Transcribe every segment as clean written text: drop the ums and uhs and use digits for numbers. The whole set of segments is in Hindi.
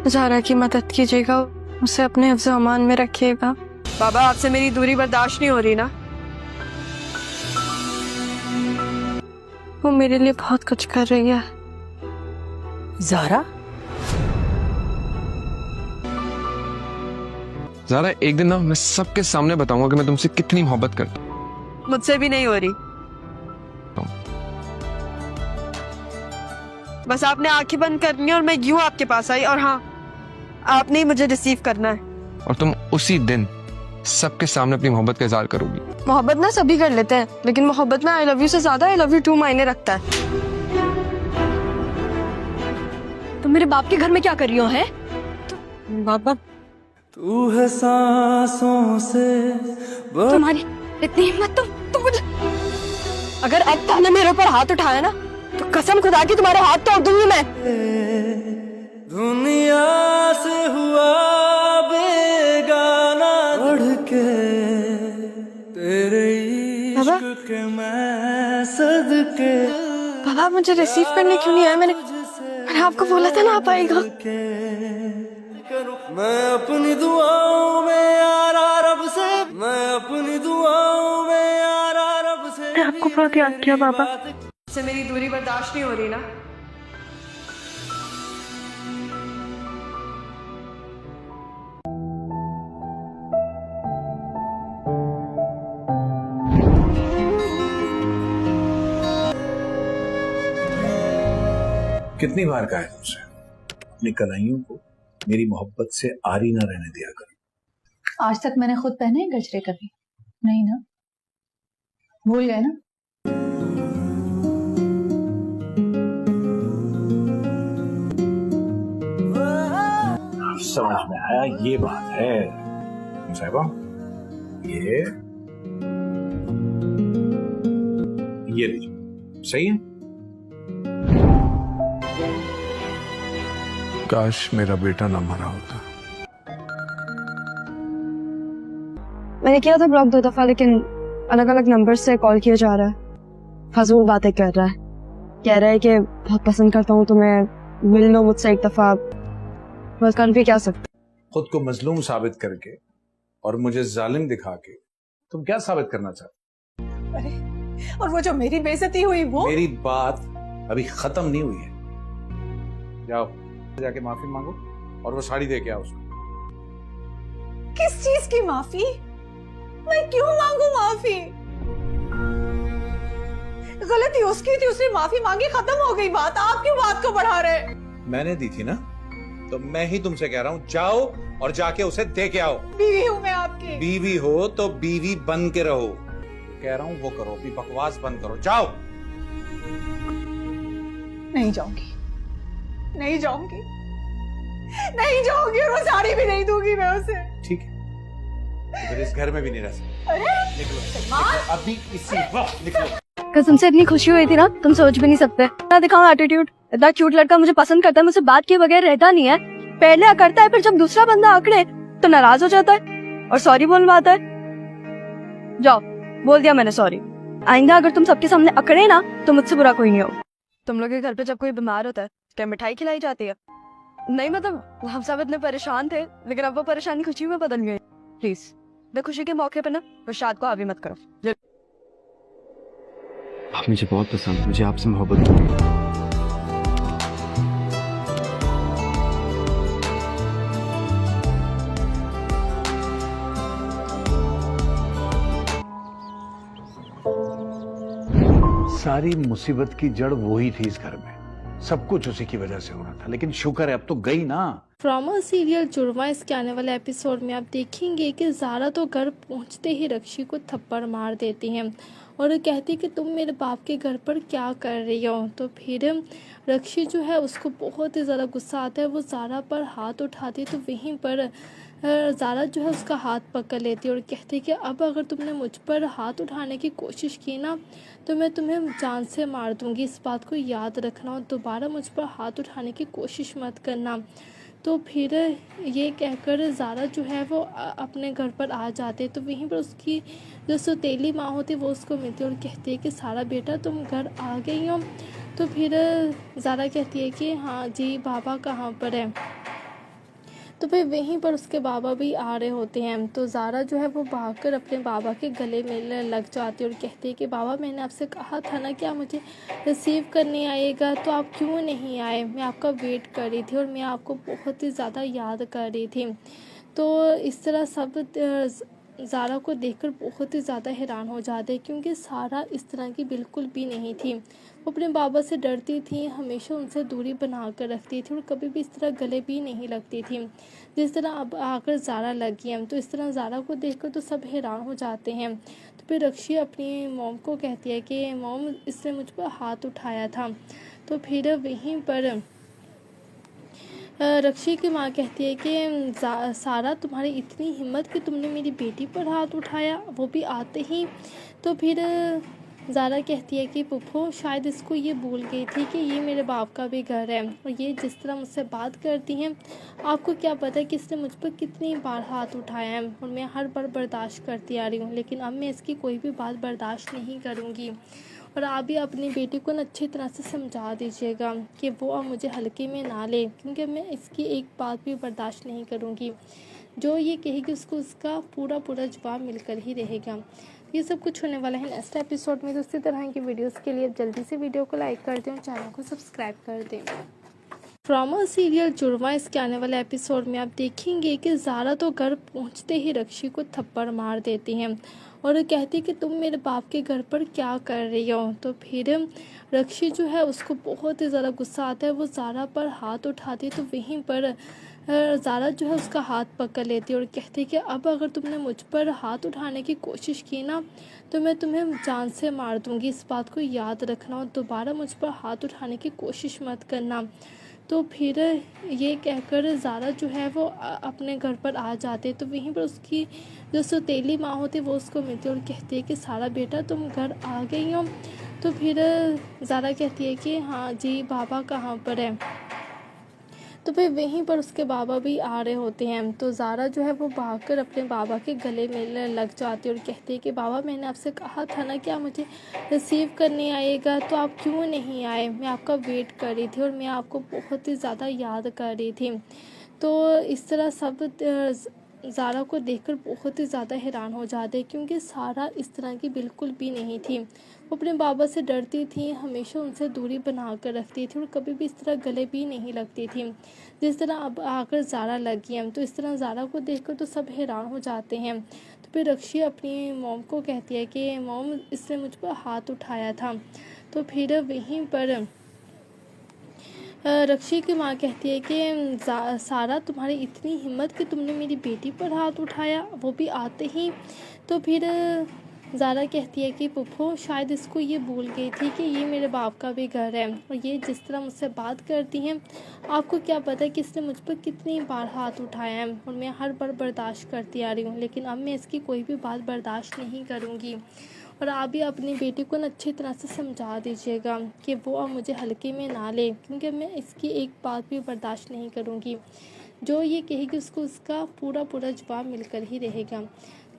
ज़ारा की मदद कीजिएगा, उसे अपने हिफ्ज़ अमान में रखिएगा। बाबा, आपसे मेरी दूरी बर्दाश्त नहीं हो रही ना। वो मेरे लिए बहुत कुछ कर रही है। ज़ारा? ज़ारा, एक दिन ना मैं सबके सामने बताऊंगा कि मैं तुमसे कितनी मोहब्बत करता हूँ। मुझसे भी नहीं हो रही। बस आपने आंखें बंद करनी है और मैं यूं आपके पास आई, और हाँ, आपने ही मुझे रिसीव करना है। और तुम उसी दिन सबके सामने अपनी मोहब्बत का इजहार करोगी। मोहब्बत ना सभी कर लेते हैं, लेकिन मोहब्बत में आई लव यू से ज्यादा आई लव यू टू मायने रखता है। तुम मेरे बाप के घर में क्या कर रही हो? है बाबा, तू है सांसों से तुम्हारी इतनी हिम्मत? तुम मुझे अगर अब तुमने मेरे ऊपर हाथ उठाया ना, तो कसम खुदा की तुम्हारे हाथ तोड़ दूंगी मैं। दुनिया से हुआ बेगाना बढ़ के तेरे इश्क के मैं सदके। बाबा, मुझे रिसीव करने क्यों नहीं आया? मैंने आपको बोला था ना आप आएगा। मैं अपनी दुआओं में यार रब से, मैं अपनी दुआओं में यार रब से। मैंने आपको बहुत याद किया बाबा। से मेरी दूरी बर्दाश्त नहीं हो रही ना। कितनी बार कहा है तुमसे अपनी कलाइयों को मेरी मोहब्बत से आरी ना रहने दिया करो। आज तक मैंने खुद पहने हैं गजरे कभी? नहीं ना? भूल गए ना? समझ में आया, ये बात है साहिबा। ये लीजिए, सही है। काश मेरा बेटा ना मरा होता। मैंने किया था ब्लॉक 2 दफा, लेकिन अलग अलग नंबर से कॉल किया जा रहा है। फजूल बातें कर रहा है, कह रहा है कि बहुत पसंद करता हूँ तुम्हें, मिल लो मुझसे एक दफा। बस कर भी क्या सकते। खुद को मजलूम साबित करके और मुझे जालिम दिखा के तुम क्या साबित करना चाहते? अरे, और वो जो मेरी बेइज्जती हुई वो? मेरी बात अभी खत्म नहीं हुई है। जाओ जाके माफी मांगो और वो साड़ी दे के आओ उसको। किस चीज की माफी? मैं क्यों मांगू माफी? गलती उसकी थी, उसने माफी मांगी, खत्म हो गई बात। आप क्यों बात को बढ़ा रहे? मैंने दी थी ना, तो मैं ही तुमसे कह रहा हूं जाओ और जाके उसे दे के आओ। बीवी हूं मैं आपकी। बीवी हो तो बीवी बन के रहो। कह रहा हूं वो करो, अपनी बकवास बंद करो, जाओ। नहीं जाऊंगी, नहीं जाऊंगी, नहीं जाऊंगी, और वो साड़ी भी नहीं दूंगी मैं उसे। ठीक है, तो इस घर में भी नहीं रह सकते। अरे निकलो, निकलो अभी इसी वक्त निकलो। कसम से इतनी खुशी हुई थी ना, तुम सोच भी नहीं सकते। इतना दिखाऊं एटीट्यूड। इतना क्यूट लड़का मुझे पसंद करता है, मुझसे बात किए बगैर रहता नहीं है। पहले करता है, फिर जब दूसरा बंदा आकड़े तो नाराज हो जाता है और सॉरी बोलवाता है। जाओ, बोल दिया मैंने सॉरी। आइंदा अगर तुम सबके सामने अकड़े ना, तो मुझसे बुरा कोई नहीं हो। तुम लोग के घर पे जब कोई बीमार होता है, क्या मिठाई खिलाई जाती है? नहीं, मतलब हम सब इतने परेशान थे, लेकिन अब वो परेशानी खुशी में बदल गई। प्लीज, मैं खुशी के मौके पर ना प्रसाद को हावी मत करो। आप मुझे बहुत पसंद, मुझे आपसे मोहब्बत है। सारी मुसीबत की जड़ वही थी इस घर में, सब कुछ उसी की वजह से हो रहा था, लेकिन शुक्र है अब तो गई ना। ड्रामा सीरियल जुड़वा इसके आने वाले एपिसोड में आप देखेंगे कि ज़ारा तो घर पहुंचते ही रक्षी को थप्पड़ मार देती हैं और कहती कि तुम मेरे बाप के घर पर क्या कर रही हो। तो फिर रक्षी जो है उसको बहुत ही ज़्यादा गुस्सा आता है, वो ज़ारा पर हाथ उठाती है, तो वहीं पर ज़ारा जो है उसका हाथ पकड़ लेती है और कहती है कि अब अगर तुमने मुझ पर हाथ उठाने की कोशिश की ना, तो मैं तुम्हें जान से मार दूंगी। इस बात को याद रखना और दोबारा मुझ पर हाथ उठाने की कोशिश मत करना। तो फिर ये कहकर ज़ारा जो है वो अपने घर पर आ जाते, तो वहीं पर उसकी जो सौतेली माँ होती है वो उसको मिलती है और कहती है कि सारा बेटा तुम घर आ गई हो। तो फिर ज़ारा कहती है कि हाँ जी, बाबा कहाँ पर है। तो फिर वहीं पर उसके बाबा भी आ रहे होते हैं। तो ज़ारा जो है वो भागकर अपने बाबा के गले में लग जाती है और कहती है कि बाबा मैंने आपसे कहा था ना कि आप मुझे रिसीव करने आएगा, तो आप क्यों नहीं आए? मैं आपका वेट कर रही थी और मैं आपको बहुत ही ज़्यादा याद कर रही थी। तो इस तरह सब ज़ारा को देखकर बहुत ही ज़्यादा हैरान हो जाते हैं, क्योंकि सारा इस तरह की बिल्कुल भी नहीं थी। वो अपने बाबा से डरती थी, हमेशा उनसे दूरी बना कर रखती थी और कभी भी इस तरह गले भी नहीं लगती थी जिस तरह अब आकर ज़ारा लगी है। तो इस तरह ज़ारा को देखकर तो सब हैरान हो जाते हैं। तो फिर रक्षी अपनी मॉम को कहती है कि मॉम इसने मुझ पर हाथ उठाया था। तो फिर वहीं पर रक्षी की माँ कहती है कि सारा तुम्हारी इतनी हिम्मत कि तुमने मेरी बेटी पर हाथ उठाया, वो भी आते ही। तो फिर ज़ारा कहती है कि पुप्पो शायद इसको ये भूल गई थी कि ये मेरे बाप का भी घर है और ये जिस तरह मुझसे बात करती हैं, आपको क्या पता है कि इसने मुझ पर कितनी बार हाथ उठाया है और मैं हर बार बर्दाश्त करती आ रही हूँ, लेकिन अब मैं इसकी कोई भी बात बर्दाश्त नहीं करूँगी। और आप भी अपनी बेटी को अच्छी तरह से समझा दीजिएगा कि वो अब मुझे हल्के में ना ले, क्योंकि मैं इसकी एक बात भी बर्दाश्त नहीं करूँगी। जो ये कहेगी उसको उसका पूरा जवाब मिलकर ही रहेगा। ये सब कुछ होने वाला है नेक्स्ट एपिसोड में। तो इसी तरह की वीडियोस के लिए जल्दी से वीडियो को लाइक कर दें और चैनल को सब्सक्राइब कर दें। ड्रामा सीरियल जुड़वा इसके आने वाले एपिसोड में आप देखेंगे कि ज़ारा तो घर पहुंचते ही रक्षी को थप्पड़ मार देती हैं और कहती कि तुम मेरे बाप के घर पर क्या कर रही हो। तो फिर रक्षी जो है उसको बहुत ही ज़्यादा गुस्सा आता है, वो ज़ारा पर हाथ उठाती है। तो वहीं पर ज़ारा जो है उसका हाथ पकड़ लेती है और कहती है कि अब अगर तुमने मुझ पर हाथ उठाने की कोशिश की ना तो मैं तुम्हें जान से मार दूंगी, इस बात को याद रखना और दोबारा मुझ पर हाथ उठाने की कोशिश मत करना। तो फिर ये कहकर ज़ारा जो है वो अपने घर पर आ जाते। तो वहीं पर उसकी जो सौतेली माँ होती है वो उसको मिलती है और कहती है कि सारा बेटा तुम घर आ गई हो। तो फिर ज़ारा कहती है कि हाँ जी, बाबा कहाँ पर है? तो फिर वहीं पर उसके बाबा भी आ रहे होते हैं। तो ज़ारा जो है वो भागकर अपने बाबा के गले में लग जाती है और कहती है कि बाबा मैंने आपसे कहा था ना कि आप मुझे रिसीव करने आएगा, तो आप क्यों नहीं आए? मैं आपका वेट कर रही थी और मैं आपको बहुत ही ज़्यादा याद कर रही थी। तो इस तरह सब ज़ारा को देखकर बहुत ही ज़्यादा हैरान हो जाते हैं, क्योंकि सारा इस तरह की बिल्कुल भी नहीं थी। वो अपने बाबा से डरती थी, हमेशा उनसे दूरी बना कर रखती थी और कभी भी इस तरह गले भी नहीं लगती थी जिस तरह अब आकर ज़ारा लगी है। तो इस तरह ज़ारा को देखकर तो सब हैरान हो जाते हैं। तो फिर रक्षी अपनी मॉम को कहती है कि मॉम इसने मुझ पर हाथ उठाया था। तो फिर वहीं पर रक्षी की माँ कहती है कि सारा तुम्हारी इतनी हिम्मत कि तुमने मेरी बेटी पर हाथ उठाया, वो भी आते ही। तो फिर ज़ारा कहती है कि पुप्पो शायद इसको ये भूल गई थी कि ये मेरे बाप का भी घर है और ये जिस तरह मुझसे बात करती हैं, आपको क्या पता है कि इसने मुझ पर कितनी बार हाथ उठाया है और मैं हर बार बर्दाश्त करती आ रही हूँ, लेकिन अब मैं इसकी कोई भी बात बर्दाश्त नहीं करूँगी। और आप भी अपनी बेटी को अच्छी तरह से समझा दीजिएगा कि वो अब मुझे हल्के में ना ले, क्योंकि मैं इसकी एक बात भी बर्दाश्त नहीं करूँगी। जो ये कहेगी उसको उसका पूरा जवाब मिलकर ही रहेगा।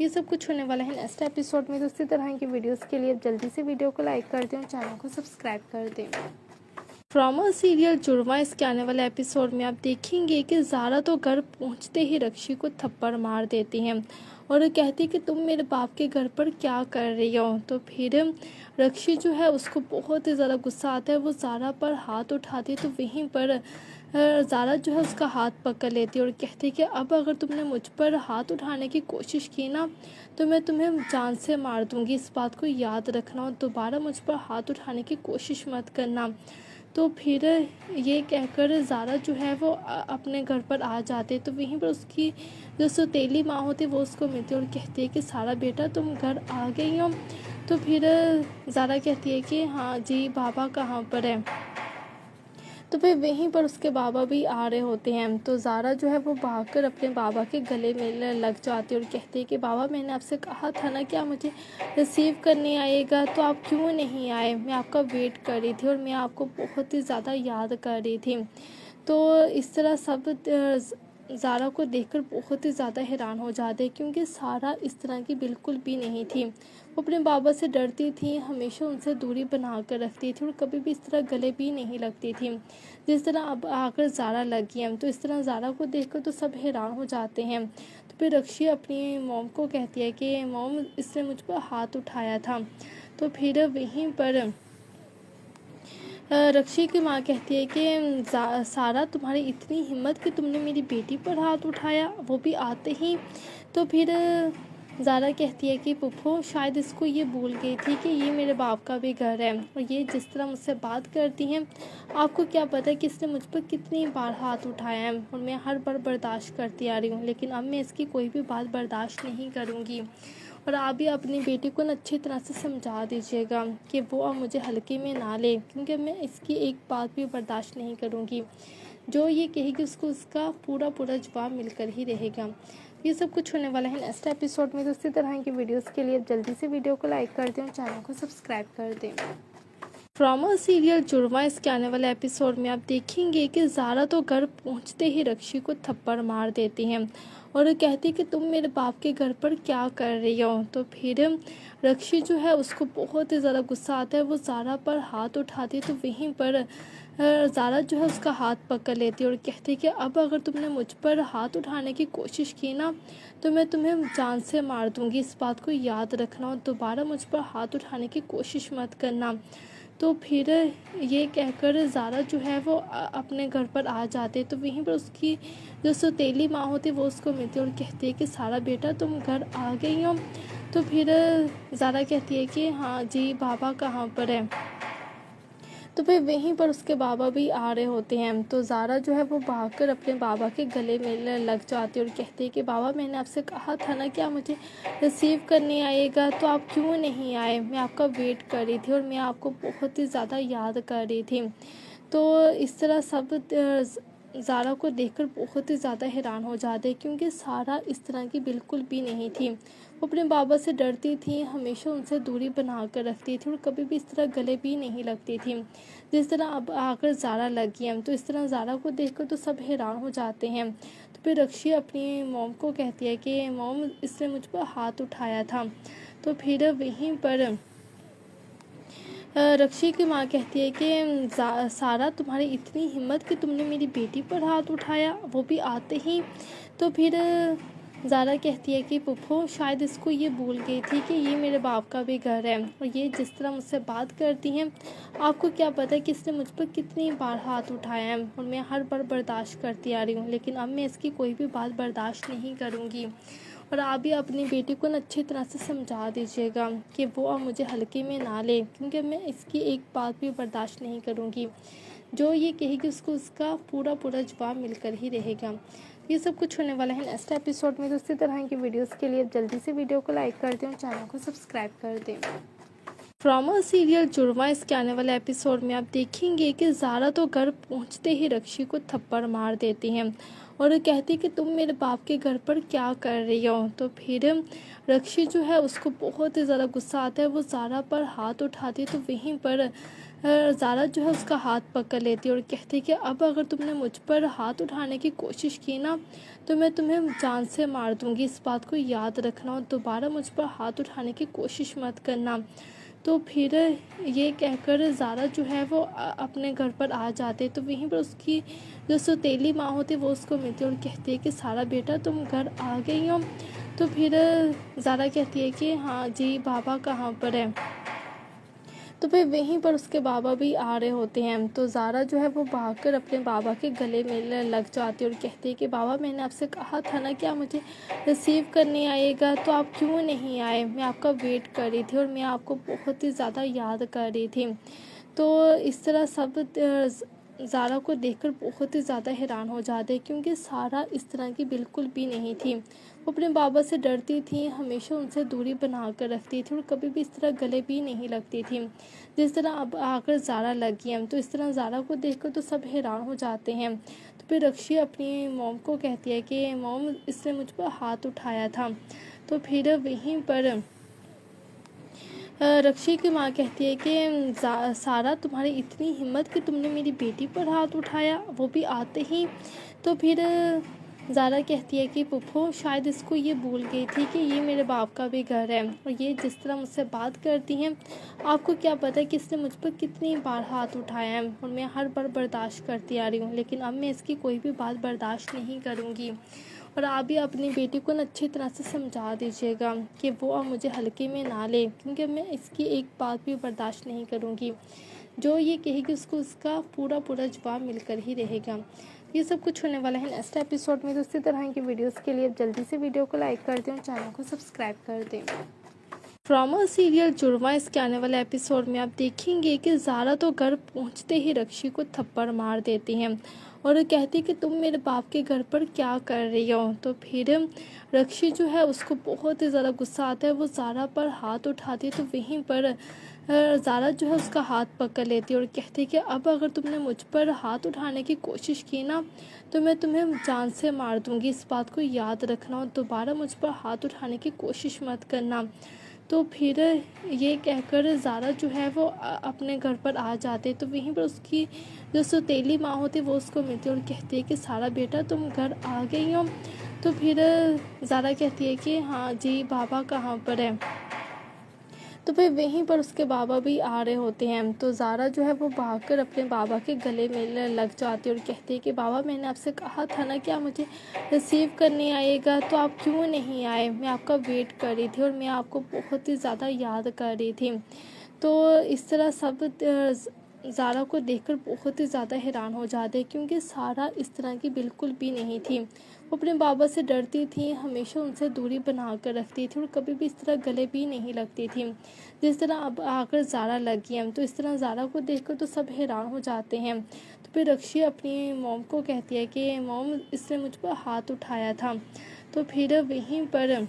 ये सब कुछ होने वाला है नेक्स्ट एपिसोड में। तो इसी तरह की वीडियोस के लिए जल्दी से वीडियो को लाइक कर दें और चैनल को सब्सक्राइब कर दें। ड्रामा सीरियल जुड़वा इसके आने वाले एपिसोड में आप देखेंगे कि ज़ारा तो घर पहुंचते ही रक्षी को थप्पड़ मार देती हैं और कहती कि तुम मेरे बाप के घर पर क्या कर रही हो। तो फिर रक्षी जो है उसको बहुत ही ज़्यादा गुस्सा आता है, वो ज़ारा पर हाथ उठाती है। तो वहीं पर ज़ारा जो है उसका हाथ पकड़ लेती है और कहती है कि अब अगर तुमने मुझ पर हाथ उठाने की कोशिश की ना तो मैं तुम्हें जान से मार दूंगी, इस बात को याद रखना और दोबारा मुझ पर हाथ उठाने की कोशिश मत करना। तो फिर ये कहकर ज़ारा जो है वो अपने घर पर आ जाते। तो वहीं पर उसकी जो सौतेली माँ होती है वो उसको मिलती है और कहती है कि सारा बेटा तुम घर आ गई हो। तो फिर ज़ारा कहती है कि हाँ जी, बाबा कहाँ पर है? तो फिर वहीं पर उसके बाबा भी आ रहे होते हैं। तो ज़ारा जो है वो भागकर अपने बाबा के गले में लग जाती है और कहती है कि बाबा मैंने आपसे कहा था ना कि आप मुझे रिसीव करने आएगा, तो आप क्यों नहीं आए? मैं आपका वेट कर रही थी और मैं आपको बहुत ही ज़्यादा याद कर रही थी। तो इस तरह सब ज़ारा को देखकर बहुत ही ज़्यादा हैरान हो जाते हैं, क्योंकि सारा इस तरह की बिल्कुल भी नहीं थी। वो अपने बाबा से डरती थी, हमेशा उनसे दूरी बना कर रखती थी और कभी भी इस तरह गले भी नहीं लगती थी जिस तरह अब आकर ज़ारा लगी है। तो इस तरह ज़ारा को देखकर तो सब हैरान हो जाते हैं। तो फिर रक्षी अपनी मॉम को कहती है कि मॉम, इसने मुझ पर हाथ उठाया था। तो फिर वहीं पर रक्षी की माँ कहती है कि सारा, तुम्हारी इतनी हिम्मत कि तुमने मेरी बेटी पर हाथ उठाया, वो भी आते ही। तो फिर ज़ारा कहती है कि पुप्पो, शायद इसको ये भूल गई थी कि ये मेरे बाप का भी घर है, और ये जिस तरह मुझसे बात करती हैं, आपको क्या पता है कि इसने मुझ पर कितनी बार हाथ उठाया है, और मैं हर बार बर्दाश्त करती आ रही हूँ, लेकिन अब मैं इसकी कोई भी बात बर्दाश्त नहीं करूँगी। और आप भी अपनी बेटी को अच्छी तरह से समझा दीजिएगा कि वो अब मुझे हल्के में ना ले, क्योंकि मैं इसकी एक बात भी बर्दाश्त नहीं करूँगी। जो ये कहेगी उसको उसका पूरा जवाब मिलकर ही रहेगा। ये सब कुछ होने वाला है नेक्स्ट एपिसोड में। तो इसी तरह की वीडियोस के लिए जल्दी से वीडियो को लाइक कर दें और चैनल को सब्सक्राइब कर दें। ड्रामा सीरियल जुड़वा इसके आने वाले एपिसोड में आप देखेंगे कि ज़ारा तो घर पहुंचते ही रक्षी को थप्पड़ मार देती हैं और कहती कि तुम मेरे बाप के घर पर क्या कर रही हो। तो फिर रक्षी जो है उसको बहुत ही ज़्यादा गुस्सा आता है, वो ज़ारा पर हाथ उठाती है। तो वहीं पर ज़ारा जो है उसका हाथ पकड़ लेती है और कहती है कि अब अगर तुमने मुझ पर हाथ उठाने की कोशिश की ना, तो मैं तुम्हें जान से मार दूंगी, इस बात को याद रखना, और दोबारा मुझ पर हाथ उठाने की कोशिश मत करना। तो फिर ये कहकर ज़ारा जो है वो अपने घर पर आ जाते। तो वहीं पर उसकी जो सौतेली माँ होती है वो उसको मिलती है और कहती है कि सारा बेटा तुम घर आ गई हो। तो फिर ज़ारा कहती है कि हाँ जी, बाबा कहाँ पर है। तो फिर वहीं पर उसके बाबा भी आ रहे होते हैं। तो ज़ारा जो है वो भागकर अपने बाबा के गले में लग जाती है और कहती है कि बाबा, मैंने आपसे कहा था ना कि आप मुझे रिसीव करने आइएगा, तो आप क्यों नहीं आए? मैं आपका वेट कर रही थी और मैं आपको बहुत ही ज़्यादा याद कर रही थी। तो इस तरह सब ज़ारा को देखकर बहुत ही ज़्यादा हैरान हो जाते हैं, क्योंकि सारा इस तरह की बिल्कुल भी नहीं थी। वो अपने बाबा से डरती थी, हमेशा उनसे दूरी बना कर रखती थी और कभी भी इस तरह गले भी नहीं लगती थी जिस तरह अब आकर ज़ारा लगी है। तो इस तरह ज़ारा को देखकर तो सब हैरान हो जाते हैं। तो फिर रक्षी अपनी मॉम को कहती है कि मॉम, इसने मुझ पर हाथ उठाया था। तो फिर वहीं पर रक्षी की माँ कहती है कि सारा, तुम्हारी इतनी हिम्मत कि तुमने मेरी बेटी पर हाथ उठाया, वो भी आते ही। तो फिर ज़ारा कहती है कि पुप्पो, शायद इसको ये भूल गई थी कि ये मेरे बाप का भी घर है, और ये जिस तरह मुझसे बात करती हैं, आपको क्या पता है कि इसने मुझ पर कितनी बार हाथ उठाया है, और मैं हर बार बर्दाश्त करती आ रही हूँ, लेकिन अब मैं इसकी कोई भी बात बर्दाश्त नहीं करूँगी। और आप भी अपनी बेटी को अच्छी तरह से समझा दीजिएगा कि वो अब मुझे हल्के में ना ले, क्योंकि मैं इसकी एक बात भी बर्दाश्त नहीं करूँगी। जो ये कहेगी उसको उसका पूरा जवाब मिलकर ही रहेगा। ये सब कुछ होने वाला है नेक्स्ट एपिसोड में। तो इसी तरह की वीडियोस के लिए जल्दी से वीडियो को लाइक कर दें और चैनल को सब्सक्राइब कर दें। ड्रामा सीरियल जुड़वा इसके आने वाले एपिसोड में आप देखेंगे कि ज़ारा तो घर पहुंचते ही रक्षी को थप्पड़ मार देती हैं और कहती कि तुम मेरे बाप के घर पर क्या कर रही हो। तो फिर रक्षी जो है उसको बहुत ही ज़्यादा गुस्सा आता है, वो ज़ारा पर हाथ उठाती है। तो वहीं पर ज़ारा जो है उसका हाथ पकड़ लेती है और कहती है कि अब अगर तुमने मुझ पर हाथ उठाने की कोशिश की ना, तो मैं तुम्हें जान से मार दूंगी, इस बात को याद रखना, और दोबारा मुझ पर हाथ उठाने की कोशिश मत करना। तो फिर ये कहकर ज़ारा जो है वो अपने घर पर आ जाते। तो वहीं पर उसकी जो सौतेली माँ होती है वो उसको मिलती है और कहती है कि सारा बेटा तुम घर आ गई हो। तो फिर ज़ारा कहती है कि हाँ जी, बाबा कहाँ पर है। तो फिर वहीं पर उसके बाबा भी आ रहे होते हैं। तो ज़ारा जो है वो भागकर अपने बाबा के गले में लग जाती है और कहती है कि बाबा, मैंने आपसे कहा था ना कि आप मुझे रिसीव करने आइएगा, तो आप क्यों नहीं आए? मैं आपका वेट कर रही थी और मैं आपको बहुत ही ज़्यादा याद कर रही थी। तो इस तरह सब ज़ारा को देखकर बहुत ही ज़्यादा हैरान हो जाते हैं, क्योंकि सारा इस तरह की बिल्कुल भी नहीं थी। वो अपने बाबा से डरती थी, हमेशा उनसे दूरी बना कर रखती थी और कभी भी इस तरह गले भी नहीं लगती थी जिस तरह अब आकर ज़ारा लगी है। तो इस तरह ज़ारा को देखकर तो सब हैरान हो जाते हैं। तो फिर रक्षी अपनी मॉम को कहती है कि मॉम, इसने मुझ पर हाथ उठाया था। तो फिर वहीं पर रक्षी की माँ कहती है कि सारा, तुम्हारी इतनी हिम्मत कि तुमने मेरी बेटी पर हाथ उठाया, वो भी आते ही। तो फिर ज़ारा कहती है कि पुप्पो शायद इसको ये भूल गई थी कि ये मेरे बाप का भी घर है, और ये जिस तरह मुझसे बात करती हैं, आपको क्या पता है कि इसने मुझ पर कितनी बार हाथ उठाया है, और मैं हर बार बर्दाश्त करती आ रही हूँ, लेकिन अब मैं इसकी कोई भी बात बर्दाश्त नहीं करूँगी। और आप भी अपनी बेटी को अच्छी तरह से समझा दीजिएगा कि वो अब मुझे हल्के में ना ले, क्योंकि मैं इसकी एक बात भी बर्दाश्त नहीं करूँगी। जो ये कहेगी उसको उसका पूरा जवाब मिलकर ही रहेगा। ये सब कुछ होने वाला है नेक्स्ट एपिसोड में। तो इसी तरह की वीडियोस के लिए अब जल्दी से वीडियो को लाइक कर दें और चैनल को सब्सक्राइब कर दें। ड्रामा सीरियल जुड़वा इसके आने वाले एपिसोड में आप देखेंगे कि ज़ारा तो घर पहुंचते ही रक्षी को थप्पड़ मार देती हैं और कहती कि तुम मेरे बाप के घर पर क्या कर रही हो। तो फिर रक्षी जो है उसको बहुत ही ज़्यादा गुस्सा आता है, वो ज़ारा पर हाथ उठाती है, तो वहीं पर ज़ारा जो है उसका हाथ पकड़ लेती है और कहती है कि अब अगर तुमने मुझ पर हाथ उठाने की कोशिश की ना तो मैं तुम्हें जान से मार दूंगी, इस बात को याद रखना और दोबारा मुझ पर हाथ उठाने की कोशिश मत करना। तो फिर ये कहकर ज़ारा जो है वो अपने घर पर आ जाते, तो वहीं पर उसकी जो सौतेली माँ होती है वो उसको मिलती है और कहती है कि सारा बेटा तुम घर आ गई हो। तो फिर ज़ारा कहती है कि हाँ जी, बाबा कहाँ पर है। तो फिर वहीं पर उसके बाबा भी आ रहे होते हैं, तो ज़ारा जो है वो भागकर अपने बाबा के गले में लग जाती है और कहती है कि बाबा मैंने आपसे कहा था ना कि आप मुझे रिसीव करने आइएगा, तो आप क्यों नहीं आए? मैं आपका वेट कर रही थी और मैं आपको बहुत ही ज़्यादा याद कर रही थी। तो इस तरह सब ज़ारा को देखकर बहुत ही ज़्यादा हैरान हो जाते हैं, क्योंकि सारा इस तरह की बिल्कुल भी नहीं थी। वो अपने बाबा से डरती थी, हमेशा उनसे दूरी बना कर रखती थी और कभी भी इस तरह गले भी नहीं लगती थी जिस तरह अब आकर ज़ारा लगी है। तो इस तरह ज़ारा को देखकर तो सब हैरान हो जाते हैं। तो फिर रक्षी अपनी मॉम को कहती है कि मॉम इसने मुझ पर हाथ उठाया था। तो फिर वहीं पर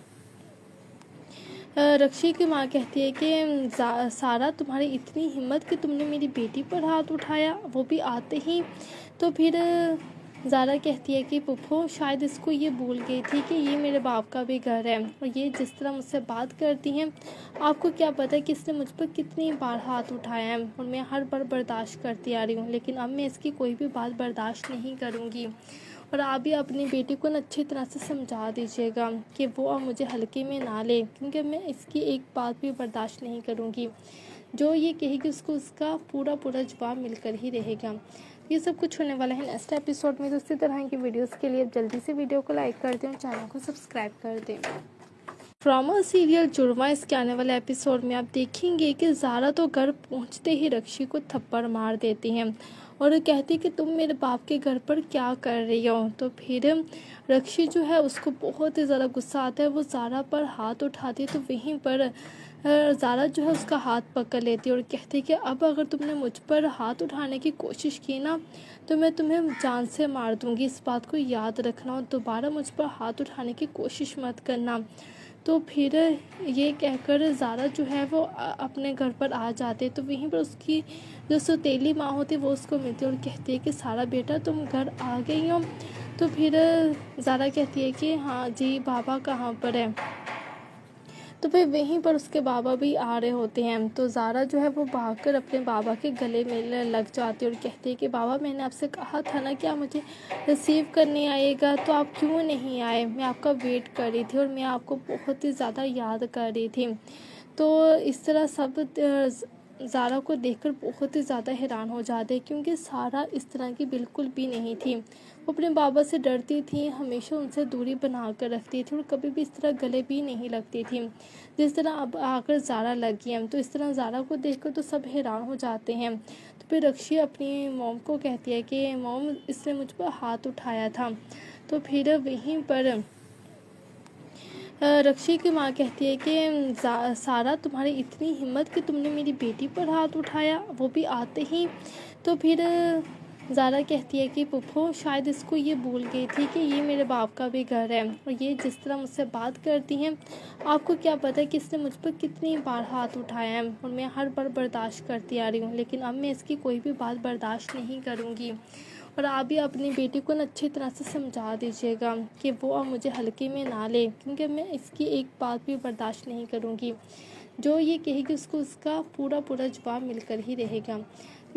रक्षी की माँ कहती है कि सारा तुम्हारी इतनी हिम्मत कि तुमने मेरी बेटी पर हाथ उठाया, वो भी आते ही। तो फिर ज़ारा कहती है कि पुप्पो शायद इसको ये भूल गई थी कि ये मेरे बाप का भी घर है, और ये जिस तरह मुझसे बात करती हैं, आपको क्या पता है कि इसने मुझ पर कितनी बार हाथ उठाया है, और मैं हर बार बर्दाश्त करती आ रही हूँ, लेकिन अब मैं इसकी कोई भी बात बर्दाश्त नहीं करूँगी। और आप भी अपनी बेटी को अच्छी तरह से समझा दीजिएगा कि वो अब मुझे हल्के में ना ले, क्योंकि मैं इसकी एक बात भी बर्दाश्त नहीं करूँगी। जो ये कहेगी उसको उसका पूरा जवाब मिलकर ही रहेगा। ये सब कुछ होने वाला है नेक्स्ट एपिसोड में। तो इसी तरह की वीडियोस के लिए जल्दी से वीडियो को लाइक कर दें और चैनल को सब्सक्राइब कर दें। ड्रामा सीरियल जुड़वा इसके आने वाले एपिसोड में आप देखेंगे कि ज़ारा तो घर पहुंचते ही रक्षी को थप्पड़ मार देती हैं और कहती कि तुम मेरे बाप के घर पर क्या कर रही हो। तो फिर रक्षी जो है उसको बहुत ही ज़्यादा गुस्सा आता है, वो ज़ारा पर हाथ उठाती है, तो वहीं पर ज़ारा जो है उसका हाथ पकड़ लेती है और कहती है कि अब अगर तुमने मुझ पर हाथ उठाने की कोशिश की ना तो मैं तुम्हें जान से मार दूंगी, इस बात को याद रखना और दोबारा मुझ पर हाथ उठाने की कोशिश मत करना। तो फिर ये कहकर ज़ारा जो है वो अपने घर पर आ जाते, तो वहीं पर उसकी जो सौतेली माँ होती है वो उसको मिलती है और कहती है कि सारा बेटा तुम घर आ गई हो। तो फिर ज़ारा कहती है कि हाँ जी, बाबा कहाँ पर है। तो फिर वहीं पर उसके बाबा भी आ रहे होते हैं, तो ज़ारा जो है वो भागकर अपने बाबा के गले में लग जाती है और कहती है कि बाबा मैंने आपसे कहा था ना कि आप मुझे रिसीव करने आइएगा, तो आप क्यों नहीं आए? मैं आपका वेट कर रही थी और मैं आपको बहुत ही ज़्यादा याद कर रही थी। तो इस तरह सब ज़ारा को देखकर बहुत ही ज़्यादा हैरान हो जाते हैं, क्योंकि सारा इस तरह की बिल्कुल भी नहीं थी। वो अपने बाबा से डरती थी, हमेशा उनसे दूरी बना कर रखती थी और कभी भी इस तरह गले भी नहीं लगती थी जिस तरह अब आकर ज़ारा लगी है। तो इस तरह ज़ारा को देखकर तो सब हैरान हो जाते हैं। तो फिर रक्षी अपनी मॉम को कहती है कि मॉम इसने मुझ पर हाथ उठाया था। तो फिर वहीं पर रक्षी की माँ कहती है कि सारा तुम्हारी इतनी हिम्मत कि तुमने मेरी बेटी पर हाथ उठाया, वो भी आते ही। तो फिर ज़ारा कहती है कि पुप्पो शायद इसको ये भूल गई थी कि ये मेरे बाप का भी घर है, और ये जिस तरह मुझसे बात करती हैं, आपको क्या पता है कि इसने मुझ पर कितनी बार हाथ उठाया है, और मैं हर बार बर्दाश्त करती आ रही हूँ, लेकिन अब मैं इसकी कोई भी बात बर्दाश्त नहीं करूँगी। और आप भी अपनी बेटी को अच्छी तरह से समझा दीजिएगा कि वो अब मुझे हल्के में ना ले, क्योंकि मैं इसकी एक बात भी बर्दाश्त नहीं करूँगी। जो ये कहेगी उसको उसका पूरा जवाब मिलकर ही रहेगा।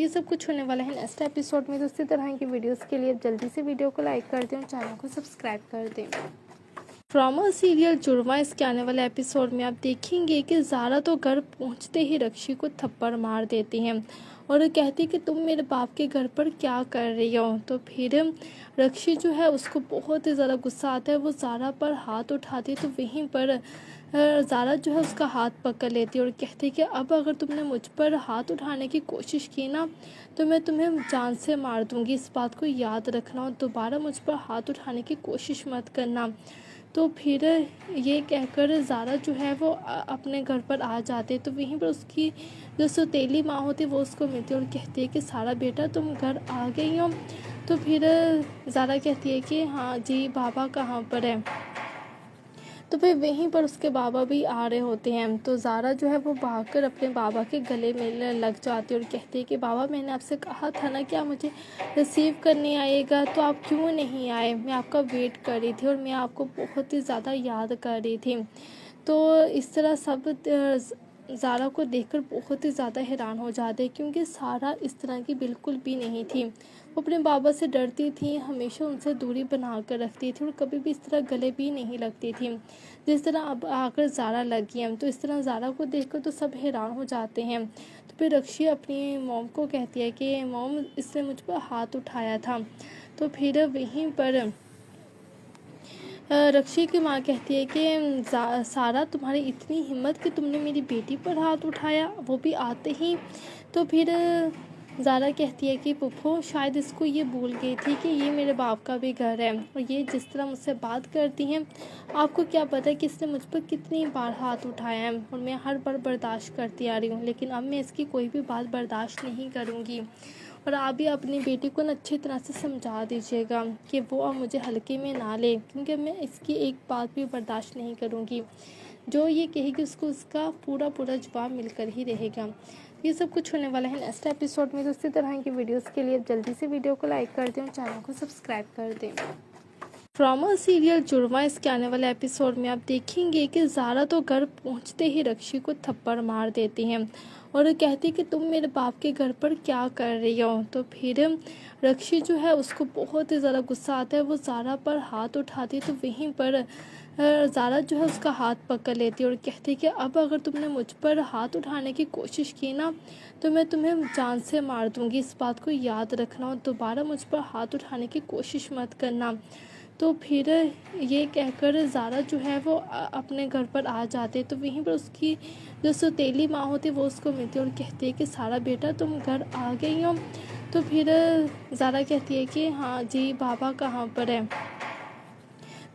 ये सब कुछ होने वाला है नेक्स्ट एपिसोड में। तो इसी तरह की वीडियोस के लिए अब जल्दी से वीडियो को लाइक कर दें और चैनल को सब्सक्राइब कर दें। ड्रामा सीरियल जुड़वा इसके आने वाले एपिसोड में आप देखेंगे कि ज़ारा तो घर पहुंचते ही रक्षी को थप्पड़ मार देती हैं और कहती कि तुम मेरे बाप के घर पर क्या कर रही हो। तो फिर रक्षी जो है उसको बहुत ही ज़्यादा गुस्सा आता है, वो ज़ारा पर हाथ उठाती है। तो वहीं पर ज़ारा जो है उसका हाथ पकड़ लेती है और कहती है कि अब अगर तुमने मुझ पर हाथ उठाने की कोशिश की ना तो मैं तुम्हें जान से मार दूंगी, इस बात को याद रखना और दोबारा मुझ पर हाथ उठाने की कोशिश मत करना। तो फिर ये कहकर ज़ारा जो है वो अपने घर पर आ जाते। तो वहीं पर उसकी जो सौतेली माँ होती है वो उसको मिलती है और कहती है कि सारा बेटा तुम घर आ गई हो। तो फिर ज़ारा कहती है कि हाँ जी बाबा कहाँ पर है। तो फिर वहीं पर उसके बाबा भी आ रहे होते हैं। तो ज़ारा जो है वो भागकर अपने बाबा के गले में लग जाती है और कहती है कि बाबा मैंने आपसे कहा था ना कि आप मुझे रिसीव करने आएगा, तो आप क्यों नहीं आए? मैं आपका वेट कर रही थी और मैं आपको बहुत ही ज़्यादा याद कर रही थी। तो इस तरह सब ज़ारा को देखकर बहुत ही ज़्यादा हैरान हो जाते हैं, क्योंकि सारा इस तरह की बिल्कुल भी नहीं थी। वो अपने बाबा से डरती थी, हमेशा उनसे दूरी बना कर रखती थी और कभी भी इस तरह गले भी नहीं लगती थी जिस तरह अब आकर ज़ारा लगी हैं। तो इस तरह ज़ारा को देखकर तो सब हैरान हो जाते हैं। तो फिर रक्षी अपनी मॉम को कहती है कि मॉम इसने मुझ पर हाथ उठाया था। तो फिर वहीं पर रक्षी की माँ कहती है कि सारा तुम्हारी इतनी हिम्मत कि तुमने मेरी बेटी पर हाथ उठाया, वो भी आते ही। तो फिर ज़ारा कहती है कि पुप्पो शायद इसको ये भूल गई थी कि ये मेरे बाप का भी घर है और ये जिस तरह मुझसे बात करती हैं, आपको क्या पता कि इसने मुझ पर कितनी बार हाथ उठाया है और मैं हर बार बर्दाश्त करती आ रही हूँ, लेकिन अब मैं इसकी कोई भी बात बर्दाश्त नहीं करूँगी। और आप भी अपनी बेटी को ना अच्छी तरह से समझा दीजिएगा कि वो अब मुझे हल्के में ना ले, क्योंकि मैं इसकी एक बात भी बर्दाश्त नहीं करूँगी। जो ये कहेगी उसको उसका पूरा जवाब मिलकर ही रहेगा। ये सब कुछ होने वाला है नेक्स्ट एपिसोड में। तो इसी तरह की वीडियोस के लिए जल्दी से वीडियो को लाइक कर दें और चैनल को सब्सक्राइब कर दें। ड्रामा सीरियल जुड़वा इसके आने वाले एपिसोड में आप देखेंगे कि ज़ारा तो घर पहुंचते ही रक्षी को थप्पड़ मार देती हैं और कहती कि तुम मेरे बाप के घर पर क्या कर रही हो। तो फिर रक्षी जो है उसको बहुत ही ज़्यादा गुस्सा आता है, वो ज़ारा पर हाथ उठाती है। तो वहीं पर ज़ारा जो है उसका हाथ पकड़ लेती है और कहती है कि अब अगर तुमने मुझ पर हाथ उठाने की कोशिश की ना तो मैं तुम्हें जान से मार दूंगी, इस बात को याद रखना और दोबारा मुझ पर हाथ उठाने की कोशिश मत करना। तो फिर ये कहकर ज़ारा जो है वो अपने घर पर आ जाते। तो वहीं पर उसकी जो सौतेली माँ होती है वो उसको मिलती है और कहती है कि सारा बेटा तुम घर आ गई हो। तो फिर ज़ारा कहती है कि हाँ जी बाबा कहाँ पर है।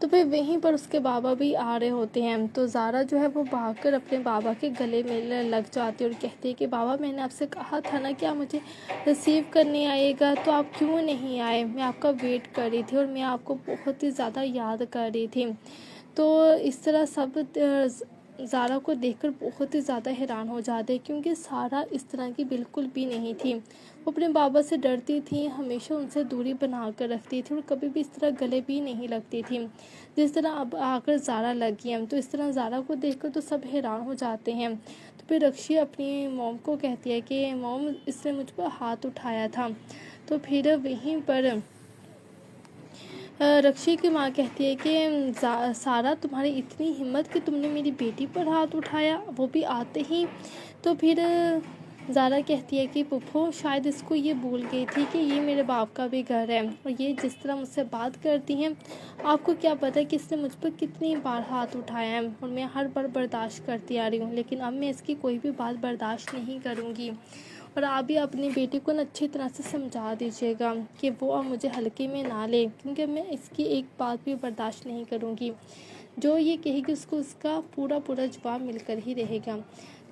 तो फिर वहीं पर उसके बाबा भी आ रहे होते हैं। तो ज़ारा जो है वो भागकर अपने बाबा के गले में लग जाती है और कहती है कि बाबा मैंने आपसे कहा था ना कि आप मुझे रिसीव करने आएगा, तो आप क्यों नहीं आए? मैं आपका वेट कर रही थी और मैं आपको बहुत ही ज़्यादा याद कर रही थी। तो इस तरह सब ज़ारा को देखकर बहुत ही ज़्यादा हैरान हो जाते हैं, क्योंकि सारा इस तरह की बिल्कुल भी नहीं थी। वो अपने बाबा से डरती थी, हमेशा उनसे दूरी बना कर रखती थी और कभी भी इस तरह गले भी नहीं लगती थी जिस तरह अब आकर ज़ारा लगी हैं। तो इस तरह ज़ारा को देखकर तो सब हैरान हो जाते हैं। तो फिर रक्षी अपनी मॉम को कहती है कि मॉम इसने मुझ पर हाथ उठाया था। तो फिर वहीं पर रक्षी की माँ कहती है कि सारा तुम्हारी इतनी हिम्मत कि तुमने मेरी बेटी पर हाथ उठाया, वो भी आते ही। तो फिर ज़ारा कहती है कि पुप्पो शायद इसको ये भूल गई थी कि ये मेरे बाप का भी घर है और ये जिस तरह मुझसे बात करती हैं, आपको क्या पता कि इसने मुझ पर कितनी बार हाथ उठाया है और मैं हर बार बर्दाश्त करती आ रही हूँ, लेकिन अब मैं इसकी कोई भी बात बर्दाश्त नहीं करूँगी। और आप भी अपनी बेटी को अच्छी तरह से समझा दीजिएगा कि वो अब मुझे हल्के में ना ले, क्योंकि मैं इसकी एक बात भी बर्दाश्त नहीं करूँगी। जो ये कहेगी उसको उसका पूरा जवाब मिलकर ही रहेगा।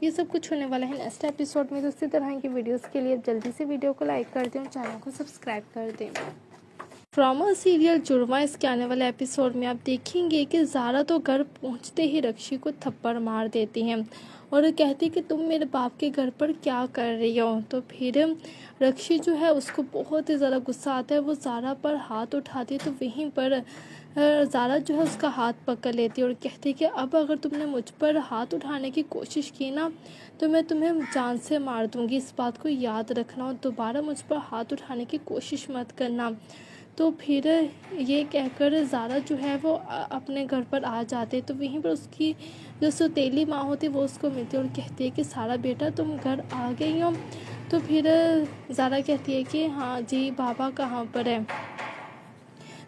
ये सब कुछ होने वाला है नेक्स्ट एपिसोड में। तो इसी तरह की वीडियोस के लिए जल्दी से वीडियो को लाइक कर दें और चैनल को सब्सक्राइब कर दें। ड्रामा सीरियल जुड़वा इसके आने वाले एपिसोड में आप देखेंगे कि ज़ारा तो घर पहुंचते ही रक्षी को थप्पड़ मार देती हैं और कहती कि तुम मेरे बाप के घर पर क्या कर रही हो। तो फिर रक्षी जो है उसको बहुत ही ज़्यादा गुस्सा आता है, वो ज़ारा पर हाथ उठाती है। तो वहीं पर ज़ारा जो है उसका हाथ पकड़ लेती है और कहती है कि अब अगर तुमने मुझ पर हाथ उठाने की कोशिश की ना तो मैं तुम्हें जान से मार दूंगी, इस बात को याद रखना और दोबारा मुझ पर हाथ उठाने की कोशिश मत करना। तो फिर ये कहकर ज़ारा जो है वो अपने घर पर आ जाते। तो वहीं पर उसकी जो सौतेली माँ होती है वो उसको मिलती है और कहती है कि सारा बेटा तुम घर आ गई हो। तो फिर ज़ारा कहती है कि हाँ जी, बाबा कहाँ पर है।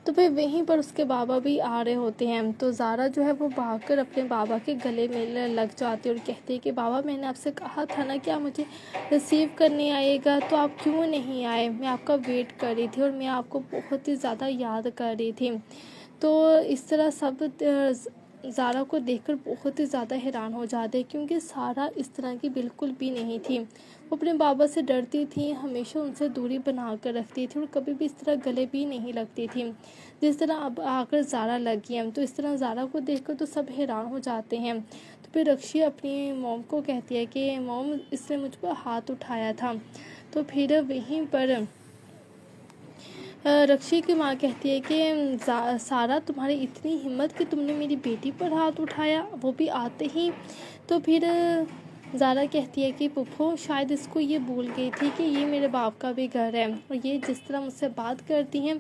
तो फिर वहीं पर उसके बाबा भी आ रहे होते हैं। तो ज़ारा जो है वो भागकर अपने बाबा के गले में लग जाती है और कहती है कि बाबा मैंने आपसे कहा था ना कि आप मुझे रिसीव करने आएगा, तो आप क्यों नहीं आए? मैं आपका वेट कर रही थी और मैं आपको बहुत ही ज़्यादा याद कर रही थी। तो इस तरह सब ज़ारा को देखकर बहुत ही ज़्यादा हैरान हो जाते हैं, क्योंकि सारा इस तरह की बिल्कुल भी नहीं थी। वो अपने बाबा से डरती थी, हमेशा उनसे दूरी बना कर रखती थी और कभी भी इस तरह गले भी नहीं लगती थी जिस तरह अब आकर ज़ारा लगी है। तो इस तरह ज़ारा को देखकर तो सब हैरान हो जाते हैं। तो फिर रक्षी अपनी मॉम को कहती है कि मॉम, इसने मुझ पर हाथ उठाया था। तो फिर वहीं पर रक्षी की माँ कहती है कि सारा, तुम्हारी इतनी हिम्मत कि तुमने मेरी बेटी पर हाथ उठाया, वो भी आते ही। तो फिर ज़ारा कहती है कि पुप्पो शायद इसको ये भूल गई थी कि ये मेरे बाप का भी घर है और ये जिस तरह मुझसे बात करती हैं,